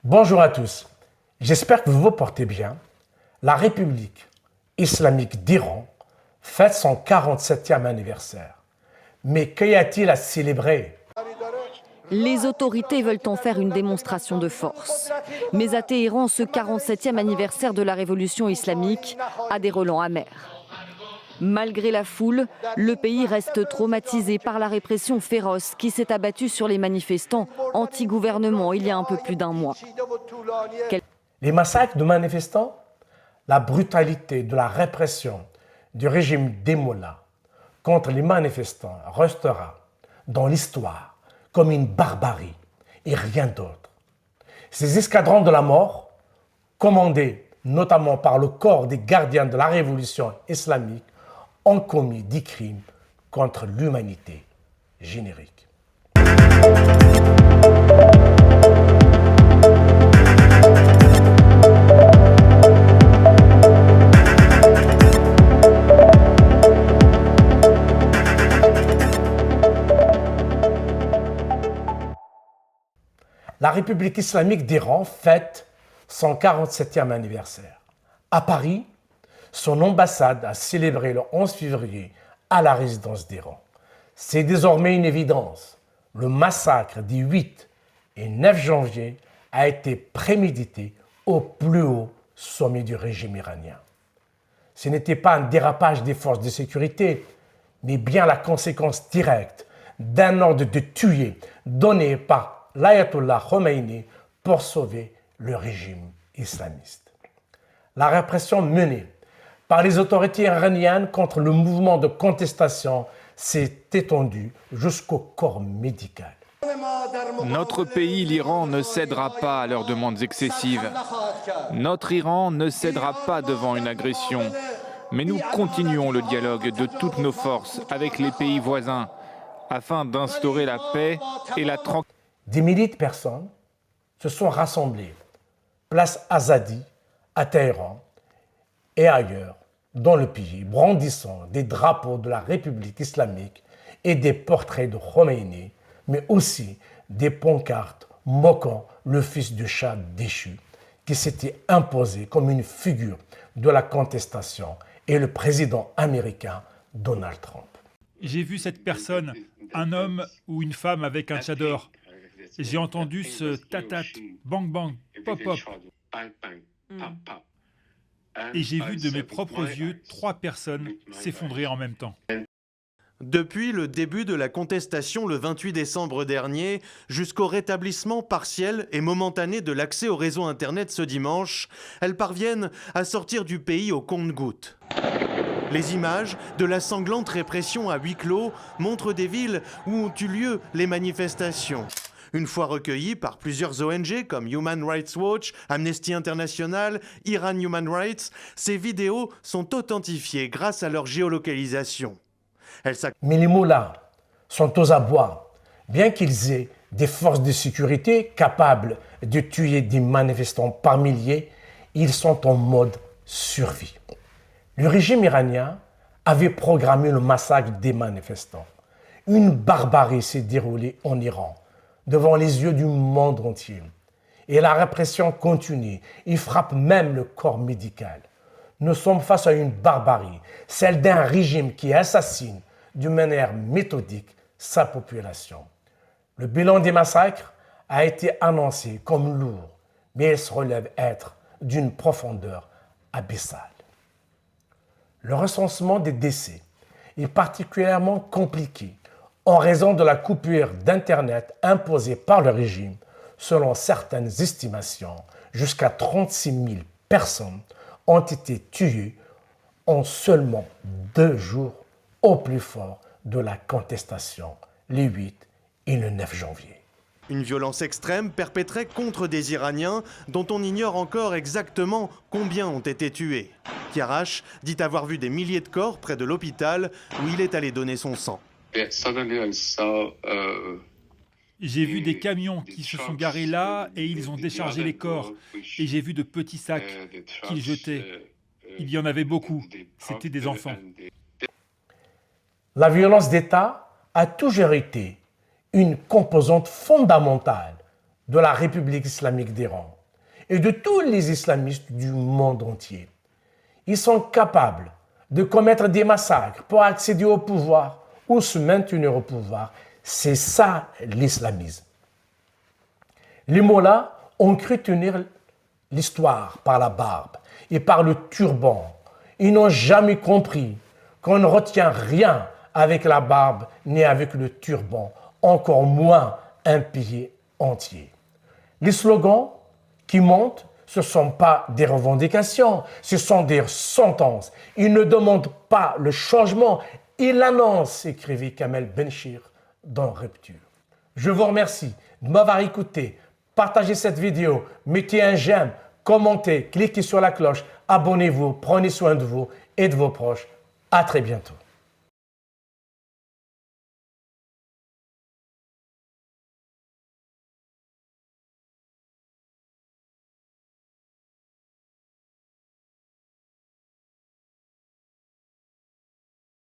Bonjour à tous, j'espère que vous vous portez bien. La République islamique d'Iran fête son 47e anniversaire. Mais qu'y a-t-il à célébrer? Les autorités veulent en faire une démonstration de force. Mais à Téhéran, ce 47e anniversaire de la révolution islamique a des relents amers. Malgré la foule, le pays reste traumatisé par la répression féroce qui s'est abattue sur les manifestants anti-gouvernement il y a un peu plus d'un mois. Les massacres de manifestants, la brutalité de la répression du régime des mollahs contre les manifestants restera dans l'histoire comme une barbarie et rien d'autre. Ces escadrons de la mort, commandés notamment par le corps des gardiens de la révolution islamique, ont commis des crimes contre l'humanité. Générique. La République islamique d'Iran fête son 47e anniversaire. À Paris, son ambassade a célébré le 11 février à la résidence d'Iran. C'est désormais une évidence. Le massacre des 8 et 9 janvier a été prémédité au plus haut sommet du régime iranien. Ce n'était pas un dérapage des forces de sécurité, mais bien la conséquence directe d'un ordre de tuer donné par l'ayatollah Khomeini pour sauver le régime islamiste. La répression menée par les autorités iraniennes contre le mouvement de contestation s'est étendue jusqu'au corps médical. Notre pays, l'Iran, ne cédera pas à leurs demandes excessives. Notre Iran ne cédera pas devant une agression. Mais nous continuons le dialogue de toutes nos forces avec les pays voisins afin d'instaurer la paix et la tranquillité. Des milliers de personnes se sont rassemblées, place Azadi, à Téhéran et ailleurs dans le pays, brandissant des drapeaux de la République islamique et des portraits de Khomeini, mais aussi des pancartes moquant le fils du Shah déchu, qui s'était imposé comme une figure de la contestation, et le président américain Donald Trump. J'ai vu cette personne, un homme ou une femme avec un tchador. J'ai entendu ce tatat, bang bang, pop pop. Et j'ai vu de mes propres yeux 3 personnes s'effondrer en même temps. Depuis le début de la contestation le 28 décembre dernier, jusqu'au rétablissement partiel et momentané de l'accès au réseau Internet ce dimanche, elles parviennent à sortir du pays au compte-gouttes. Les images de la sanglante répression à huis clos montrent des villes où ont eu lieu les manifestations. Une fois recueillies par plusieurs ONG comme Human Rights Watch, Amnesty International, Iran Human Rights, ces vidéos sont authentifiées grâce à leur géolocalisation. Mais les mollahs sont aux abois. Bien qu'ils aient des forces de sécurité capables de tuer des manifestants par milliers, ils sont en mode survie. Le régime iranien avait programmé le massacre des manifestants. Une barbarie s'est déroulée en Iran, devant les yeux du monde entier. Et la répression continue. Il frappe même le corps médical. Nous sommes face à une barbarie, celle d'un régime qui assassine d'une manière méthodique sa population. Le bilan des massacres a été annoncé comme lourd, mais il se relève être d'une profondeur abyssale. Le recensement des décès est particulièrement compliqué en raison de la coupure d'Internet imposée par le régime. Selon certaines estimations, jusqu'à 36 000 personnes ont été tuées en seulement 2 jours au plus fort de la contestation, les 8 et le 9 janvier. Une violence extrême perpétrée contre des Iraniens dont on ignore encore exactement combien ont été tués. Kiarash dit avoir vu des milliers de corps près de l'hôpital où il est allé donner son sang. J'ai vu des camions qui se sont garés là et ils ont déchargé les corps. Et j'ai vu de petits sacs qu'ils jetaient. Il y en avait beaucoup. C'était des enfants. La violence d'État a toujours été une composante fondamentale de la République islamique d'Iran et de tous les islamistes du monde entier. Ils sont capables de commettre des massacres pour accéder au pouvoir ou se maintenir au pouvoir. C'est ça l'islamisme. Les mollahs ont cru tenir l'histoire par la barbe et par le turban. Ils n'ont jamais compris qu'on ne retient rien avec la barbe ni avec le turban, encore moins un pays entier. Les slogans qui montent, ce ne sont pas des revendications, ce sont des sentences. Ils ne demandent pas le changement, ils l'annoncent, écrivait Kamel Benchir dans Rupture. Je vous remercie de m'avoir écouté. Partagez cette vidéo, mettez un j'aime, commentez, cliquez sur la cloche, abonnez-vous, prenez soin de vous et de vos proches. À très bientôt.